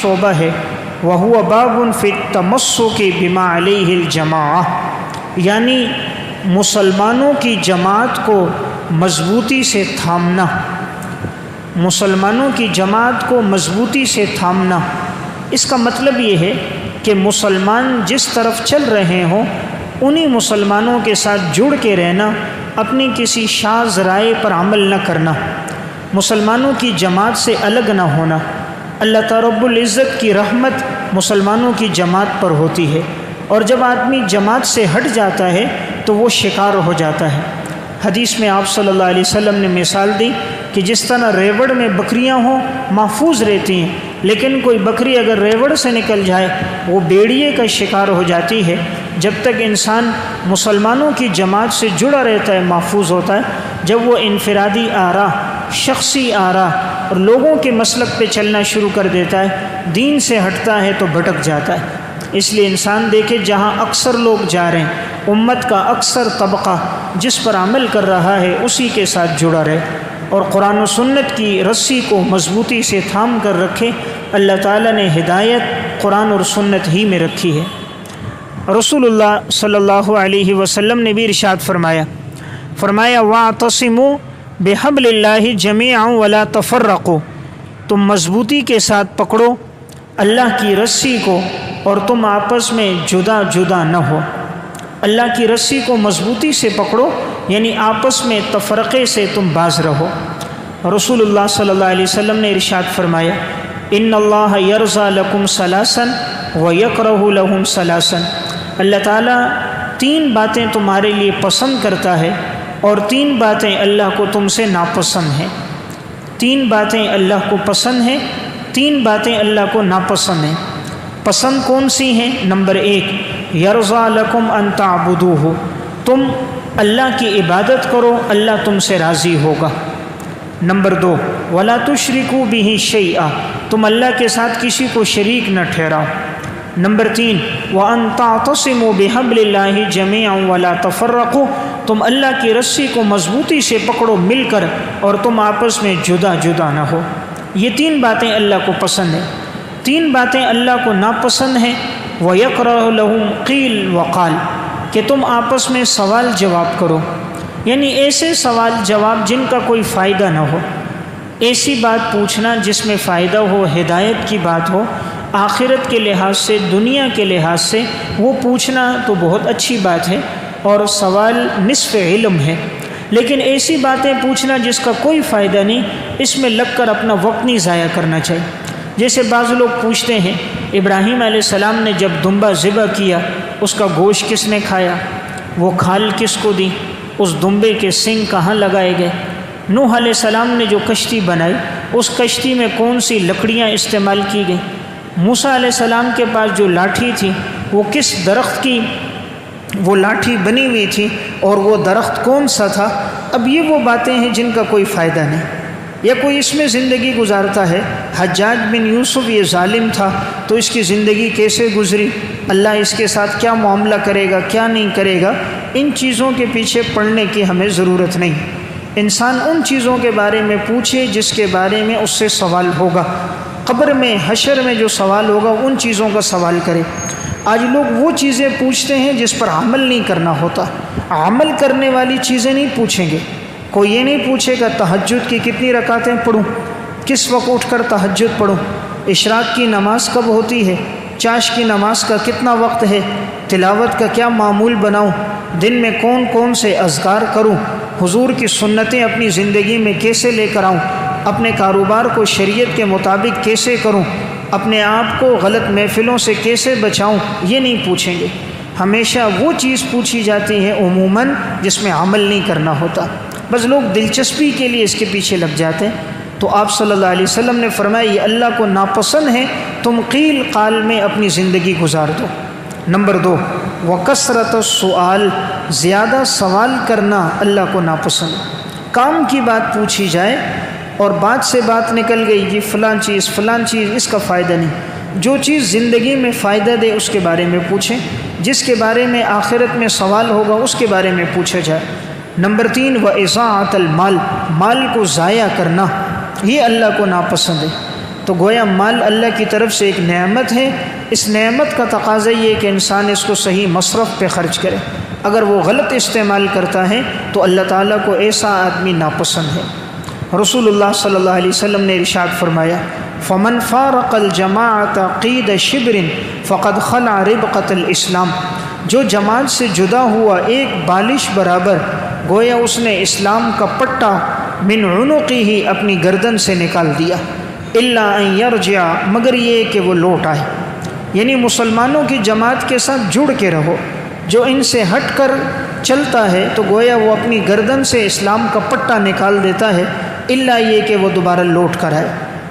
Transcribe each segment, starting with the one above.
شعبہ ہے، وَهُوَ بَابٌ فِي التَّمَسُّكِ بِمَا عَلَيْهِ الْجَمَاعَةُ، یعنی مسلمانوں کی جماعت کو مضبوطی سے تھامنا، مسلمانوں کی جماعت کو مضبوطی سے تھامنا۔ اس کا مطلب یہ ہے کہ مسلمان جس طرف چل رہے ہوں انہی مسلمانوں کے ساتھ جڑ کے رہنا، اپنی کسی شاذ رائے پر عمل نہ کرنا، مسلمانوں کی جماعت سے الگ نہ ہونا۔ اللہ تعالی رب العزت کی رحمت مسلمانوں کی جماعت پر ہوتی ہے، اور جب آدمی جماعت سے ہٹ جاتا ہے تو وہ شکار ہو جاتا ہے۔ حدیث میں آپ صلی اللہ علیہ وسلم نے مثال دی کہ جس طرح ریوڑ میں بکریاں ہوں محفوظ رہتی ہیں، لیکن کوئی بکری اگر ریوڑ سے نکل جائے وہ بیڑیے کا شکار ہو جاتی ہے۔ جب تک انسان مسلمانوں کی جماعت سے جڑا رہتا ہے محفوظ ہوتا ہے، جب وہ انفرادی آراء، شخصی آراء اور لوگوں کے مسلک پہ چلنا شروع کر دیتا ہے، دین سے ہٹتا ہے تو بھٹک جاتا ہے۔ اس لیے انسان دیکھے جہاں اکثر لوگ جا رہے ہیں، امت کا اکثر طبقہ جس پر عمل کر رہا ہے اسی کے ساتھ جڑا رہے اور قرآن و سنت کی رسی کو مضبوطی سے تھام کر رکھے۔ اللہ تعالیٰ نے ہدایت قرآن اور سنت ہی میں رکھی ہے۔ رسول اللہ صلی اللہ علیہ وسلم نے بھی ارشاد فرمایا وَاعْتَصِمُوا بِحَبْلِ اللَّهِ جَمِيعًا وَلَا تَفَرَّقُوا، تم مضبوطی کے ساتھ پکڑو اللہ کی رسی کو اور تم آپس میں جدا جدا نہ ہو۔ اللہ کی رسی کو مضبوطی سے پکڑو یعنی آپس میں تفرقے سے تم باز رہو۔ رسول اللہ صلی اللہ علیہ وسلم نے ارشاد فرمایا ان اللہ یرضی لکم ثلاثا ویکرہ لہم ثلاثا، اللہ تعالیٰ 3 باتیں تمہارے لیے پسند کرتا ہے اور 3 باتیں اللہ کو تم سے ناپسند ہیں۔ 3 باتیں اللہ کو پسند ہیں، 3 باتیں اللہ کو ناپسند ہیں۔ پسند کون سی ہیں؟ نمبر 1 یرضی لکم ان تعبدوہ، تم اللہ کی عبادت کرو اللہ تم سے راضی ہوگا۔ نمبر 2 ولا تشرکوا بہ شیئا، تم اللہ کے ساتھ کسی کو شریک نہ ٹھہراؤ۔ نمبر 3 وان تعتصموا بحبل اللہ جمیعا ولا تفرقوا، تم اللہ کی رسی کو مضبوطی سے پکڑو مل کر اور تم آپس میں جدا جدا نہ ہو۔ یہ 3 باتیں اللہ کو پسند ہیں۔ 3 باتیں اللہ کو ناپسند ہیں، وَيَكْرَهُ لَهُمْ قِيلْ وَقَالْ، کہ تم آپس میں سوال جواب کرو، یعنی ایسے سوال جواب جن کا کوئی فائدہ نہ ہو، ایسی بات پوچھنا جس میں فائدہ ہو، ہدایت کی بات ہو، آخرت کے لحاظ سے، دنیا کے لحاظ سے وہ پوچھنا تو بہت اچھی بات ہے اور سوال نصف علم ہے، لیکن ایسی باتیں پوچھنا جس کا کوئی فائدہ نہیں، اس میں لگ کر اپنا وقت نہیں ضائع کرنا چاہیے۔ جیسے بعض لوگ پوچھتے ہیں ابراہیم علیہ السلام نے جب دمبا ذبح کیا اس کا گوشت کس نے کھایا، وہ کھال کس کو دی، اس دمبے کے سنگ کہاں لگائے گئے، نوح علیہ السلام نے جو کشتی بنائی اس کشتی میں کون سی لکڑیاں استعمال کی گئیں، موسیٰ علیہ السلام کے پاس جو لاٹھی تھی وہ کس درخت کی وہ لاٹھی بنی ہوئی تھی اور وہ درخت کون سا تھا۔ اب یہ وہ باتیں ہیں جن کا کوئی فائدہ نہیں۔ یا کوئی اس میں زندگی گزارتا ہے، حجاج بن یوسف یہ ظالم تھا تو اس کی زندگی کیسے گزری، اللہ اس کے ساتھ کیا معاملہ کرے گا کیا نہیں کرے گا، ان چیزوں کے پیچھے پڑنے کی ہمیں ضرورت نہیں۔ انسان ان چیزوں کے بارے میں پوچھے جس کے بارے میں اس سے سوال ہوگا، قبر میں حشر میں جو سوال ہوگا ان چیزوں کا سوال کرے۔ آج لوگ وہ چیزیں پوچھتے ہیں جس پر عمل نہیں کرنا ہوتا، عمل کرنے والی چیزیں نہیں پوچھیں گے۔ کوئی یہ نہیں پوچھے گا تہجد کی کتنی رکعتیں پڑھوں، کس وقت اٹھ کر تہجد پڑھوں، اشراق کی نماز کب ہوتی ہے، چاش کی نماز کا کتنا وقت ہے، تلاوت کا کیا معمول بناؤں، دن میں کون کون سے اذکار کروں، حضور کی سنتیں اپنی زندگی میں کیسے لے کر آؤں، اپنے کاروبار کو شریعت کے مطابق کیسے کروں، اپنے آپ کو غلط محفلوں سے کیسے بچاؤں، یہ نہیں پوچھیں گے۔ ہمیشہ وہ چیز پوچھی جاتی ہے عموماً جس میں عمل نہیں کرنا ہوتا، بس لوگ دلچسپی کے لیے اس کے پیچھے لگ جاتے ہیں۔ تو آپ صلی اللہ علیہ وسلم نے فرمایا یہ اللہ کو ناپسند ہے، تم قیل قال میں اپنی زندگی گزار دو۔ نمبر 2 وکثرت السؤال، زیادہ سوال کرنا اللہ کو ناپسند ہے۔ کام کی بات پوچھی جائے اور بات سے بات نکل گئی جی فلاں چیز اس کا فائدہ نہیں، جو چیز زندگی میں فائدہ دے اس کے بارے میں پوچھیں، جس کے بارے میں آخرت میں سوال ہوگا اس کے بارے میں پوچھا جائے۔ نمبر 3 وَإِضَاعَةَ الْمَالِ، مال کو ضائع کرنا یہ اللہ کو ناپسند ہے۔ تو گویا مال اللہ کی طرف سے ایک نعمت ہے، اس نعمت کا تقاضا یہ کہ انسان اس کو صحیح مصرف پہ خرچ کرے۔ اگر وہ غلط استعمال کرتا ہے تو اللہ تعالیٰ کو ایسا آدمی ناپسند ہے۔ رسول اللہ صلی اللہ علیہ وسلم نے ارشاد فرمایا، فمن فارق الجماعت قید شبر فقد خلع ربقۃ الاسلام، جو جماعت سے جدا ہوا ایک بالش برابر، گویا اس نے اسلام کا پٹا من عنقہ ہی اپنی گردن سے نکال دیا، الا ان یرجع، مگر یہ کہ وہ لوٹ آئے۔ یعنی مسلمانوں کی جماعت کے ساتھ جڑ کے رہو، جو ان سے ہٹ کر چلتا ہے تو گویا وہ اپنی گردن سے اسلام کا پٹا نکال دیتا ہے، الا یہ کہ وہ دوبارہ لوٹ کر آئے۔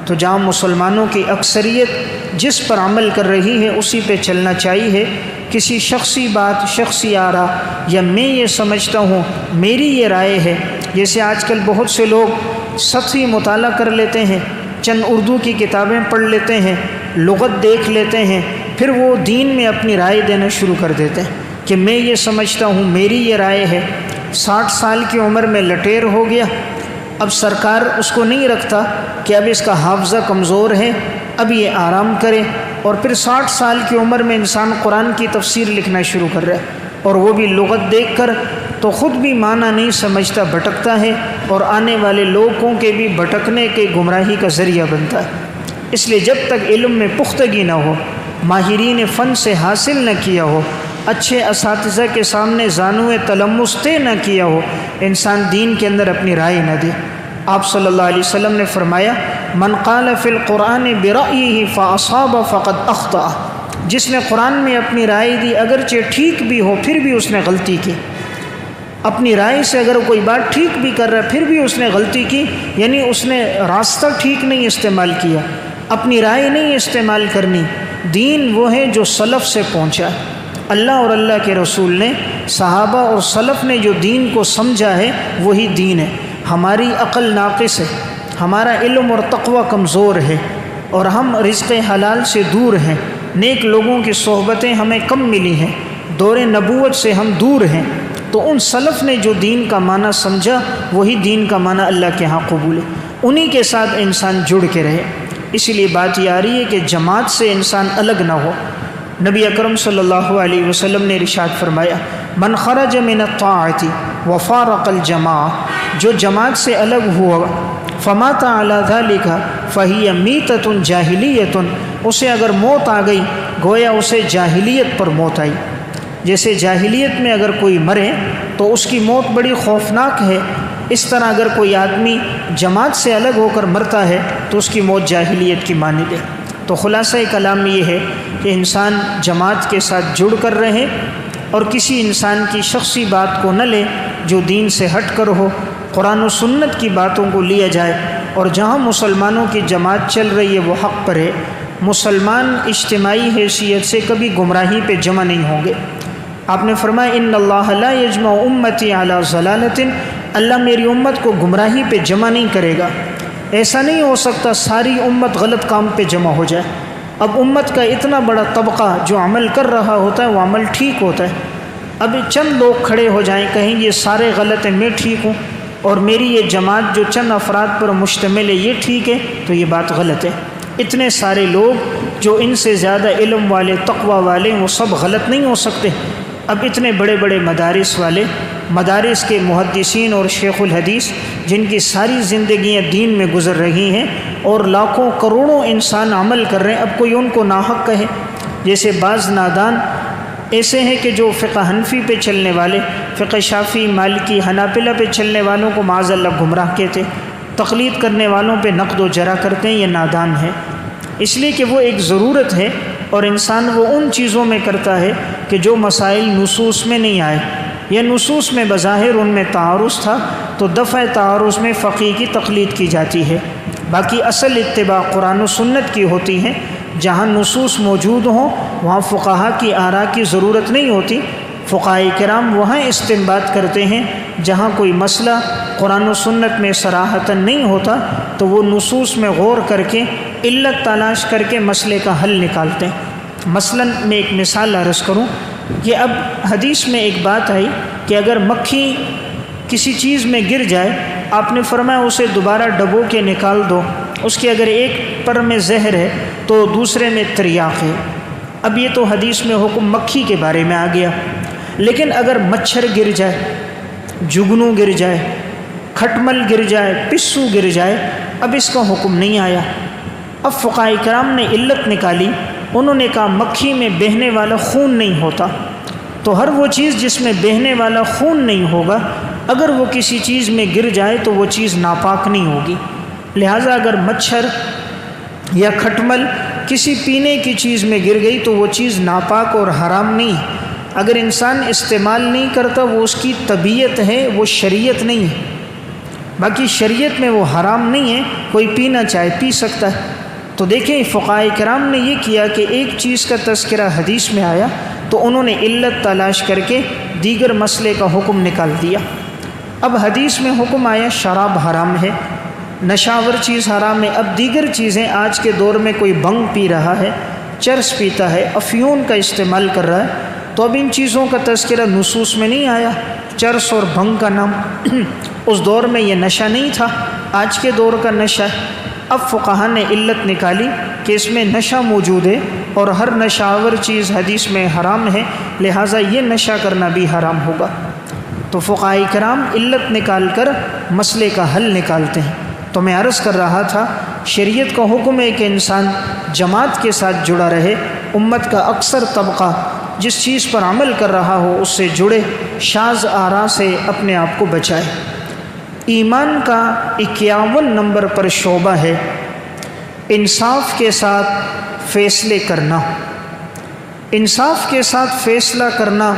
تو جہاں مسلمانوں کی اکثریت جس پر عمل کر رہی ہے اسی پہ چلنا چاہیے۔ کسی شخصی بات، شخصی آرا، یا میں یہ سمجھتا ہوں، میری یہ رائے ہے، جیسے آج کل بہت سے لوگ سطحی مطالعہ کر لیتے ہیں، چند اردو کی کتابیں پڑھ لیتے ہیں، لغت دیکھ لیتے ہیں، پھر وہ دین میں اپنی رائے دینا شروع کر دیتے ہیں کہ میں یہ سمجھتا ہوں، میری یہ رائے ہے۔ 60 سال کی عمر میں لٹیر ہو گیا، اب سرکار اس کو نہیں رکھتا کہ اب اس کا حافظہ کمزور ہے، اب یہ آرام کرے، اور پھر 60 سال کی عمر میں انسان قرآن کی تفسیر لکھنا شروع کر رہا ہے، اور وہ بھی لغت دیکھ کر، تو خود بھی معنی نہیں سمجھتا، بھٹکتا ہے، اور آنے والے لوگوں کے بھی بھٹکنے کے گمراہی کا ذریعہ بنتا ہے۔ اس لیے جب تک علم میں پختگی نہ ہو، ماہرین فن سے حاصل نہ کیا ہو، اچھے اساتذہ کے سامنے زانوِ تلمس طے نہ کیا ہو، انسان دین کے اندر اپنی رائے نہ دے۔ آپ صلی اللہ علیہ وسلم نے فرمایا، من قال فی القرآن برأیہ فاصاب فقد اخطأ، جس نے قرآن میں اپنی رائے دی، اگرچہ ٹھیک بھی ہو پھر بھی اس نے غلطی کی۔ اپنی رائے سے اگر کوئی بات ٹھیک بھی کر رہا ہے پھر بھی اس نے غلطی کی، یعنی اس نے راستہ ٹھیک نہیں استعمال کیا۔ اپنی رائے نہیں استعمال کرنی۔ دین وہ ہے جو سلف سے پہنچا ہے، اللہ اور اللہ کے رسول نے، صحابہ اور سلف نے جو دین کو سمجھا ہے وہی دین ہے۔ ہماری عقل ناقص ہے، ہمارا علم اور تقوی کمزور ہے، اور ہم رزق حلال سے دور ہیں، نیک لوگوں کی صحبتیں ہمیں کم ملی ہیں، دور نبوت سے ہم دور ہیں۔ تو ان سلف نے جو دین کا معنی سمجھا وہی دین کا معنی اللہ کے ہاں قبول ہے، انہی کے ساتھ انسان جڑ کے رہے۔ اسی لیے بات یہ آ رہی ہے کہ جماعت سے انسان الگ نہ ہو۔ نبی اکرم صلی اللہ علیہ وسلم نے ارشاد فرمایا، من خرج من الطاعت وفارق الجماع، جو جماعت سے الگ ہوا، فمات علی ذلک فہی میتۃ جاہلیۃ، اسے اگر موت آ گئی گویا اسے جاہلیت پر موت آئی۔ جیسے جاہلیت میں اگر کوئی مرے تو اس کی موت بڑی خوفناک ہے، اس طرح اگر کوئی آدمی جماعت سے الگ ہو کر مرتا ہے تو اس کی موت جاہلیت کی مانند ہے۔ تو خلاصہ کلام یہ ہے کہ انسان جماعت کے ساتھ جڑ کر رہے، اور کسی انسان کی شخصی بات کو نہ لے جو دین سے ہٹ کر ہو، قرآن و سنت کی باتوں کو لیا جائے، اور جہاں مسلمانوں کی جماعت چل رہی ہے وہ حق پر ہے۔ مسلمان اجتماعی حیثیت سے کبھی گمراہی پہ جمع نہیں ہوں گے۔ آپ نے فرمایا، ان اللہ لا یجمع امتی علی ضلالۃ، اللہ میری امت کو گمراہی پہ جمع نہیں کرے گا۔ ایسا نہیں ہو سکتا ساری امت غلط کام پہ جمع ہو جائے۔ اب امت کا اتنا بڑا طبقہ جو عمل کر رہا ہوتا ہے وہ عمل ٹھیک ہوتا ہے، اب چند لوگ کھڑے ہو جائیں کہیں یہ سارے غلط ہیں، میں ٹھیک ہوں، اور میری یہ جماعت جو چند افراد پر مشتمل ہے یہ ٹھیک ہے، تو یہ بات غلط ہے۔ اتنے سارے لوگ جو ان سے زیادہ علم والے، تقوی والے، وہ سب غلط نہیں ہو سکتے۔ اب اتنے بڑے بڑے مدارس والے، مدارس کے محدثین اور شیخ الحدیث جن کی ساری زندگیاں دین میں گزر رہی ہیں، اور لاکھوں کروڑوں انسان عمل کر رہے ہیں، اب کوئی ان کو ناحق کہے؟ جیسے بعض نادان ایسے ہیں کہ جو فقہ حنفی پہ چلنے والے، فقہ شافعی، مالکی، حنابلہ پہ چلنے والوں کو معاذ اللہ گمراہ کہتے، تقلید کرنے والوں پہ نقد و جرح کرتے ہیں، یہ نادان ہے۔ اس لیے کہ وہ ایک ضرورت ہے، اور انسان وہ ان چیزوں میں کرتا ہے کہ جو مسائل نصوص میں نہیں آئے، یا نصوص میں بظاہر ان میں تعارض تھا تو دفع تعارض میں فقیہ کی تقلید کی جاتی ہے۔ باقی اصل اتباع قرآن و سنت کی ہوتی ہے۔ جہاں نصوص موجود ہوں وہاں فقہا کی آراء کی ضرورت نہیں ہوتی، فقہاء کرام وہاں استنباط کرتے ہیں۔ جہاں کوئی مسئلہ قرآن و سنت میں صراحتاً نہیں ہوتا تو وہ نصوص میں غور کر کے علت تلاش کر کے مسئلے کا حل نکالتے ہیں۔ مثلاً میں ایک مثال عرض کروں کہ اب حدیث میں ایک بات آئی کہ اگر مکھی کسی چیز میں گر جائے، آپ نے فرمایا اسے دوبارہ ڈبو کے نکال دو، اس کے اگر ایک پر میں زہر ہے تو دوسرے میں تریاق ہے۔ اب یہ تو حدیث میں حکم مکھی کے بارے میں آ گیا، لیکن اگر مچھر گر جائے، جگنو گر جائے، کھٹمل گر جائے، پسو گر جائے، اب اس کا حکم نہیں آیا۔ اب فقہاء کرام نے علت نکالی، انہوں نے کہا مکھی میں بہنے والا خون نہیں ہوتا، تو ہر وہ چیز جس میں بہنے والا خون نہیں ہوگا، اگر وہ کسی چیز میں گر جائے تو وہ چیز ناپاک نہیں ہوگی۔ لہٰذا اگر مچھر یا کھٹمل کسی پینے کی چیز میں گر گئی تو وہ چیز ناپاک اور حرام نہیں ہے۔ اگر انسان استعمال نہیں کرتا وہ اس کی طبیعت ہے، وہ شریعت نہیں ہے۔ باقی شریعت میں وہ حرام نہیں ہے، کوئی پینا چاہے پی سکتا ہے۔ تو دیکھیں فقہاء کرام نے یہ کیا کہ ایک چیز کا تذکرہ حدیث میں آیا تو انہوں نے علت تلاش کر کے دیگر مسئلے کا حکم نکال دیا۔ اب حدیث میں حکم آیا شراب حرام ہے، نشاور چیز حرام ہے۔ اب دیگر چیزیں، آج کے دور میں کوئی بھنگ پی رہا ہے، چرس پیتا ہے، افیون کا استعمال کر رہا ہے، تو اب ان چیزوں کا تذکرہ نصوص میں نہیں آیا۔ چرس اور بھنگ کا نام اس دور میں یہ نشہ نہیں تھا، آج کے دور کا نشہ ہے۔ اب فقہا نے علت نکالی کہ اس میں نشہ موجود ہے اور ہر نشاور چیز حدیث میں حرام ہے، لہٰذا یہ نشہ کرنا بھی حرام ہوگا۔ تو فقہاء کرام علت نکال کر مسئلے کا حل نکالتے ہیں۔ تو میں عرض کر رہا تھا شریعت کا حکم ہے کہ انسان جماعت کے ساتھ جڑا رہے، امت کا اکثر طبقہ جس چیز پر عمل کر رہا ہو اس سے جڑے، شاذ آراء سے اپنے آپ کو بچائے۔ ایمان کا 51 نمبر پر شعبہ ہے انصاف کے ساتھ فیصلے کرنا۔ انصاف کے ساتھ فیصلہ کرنا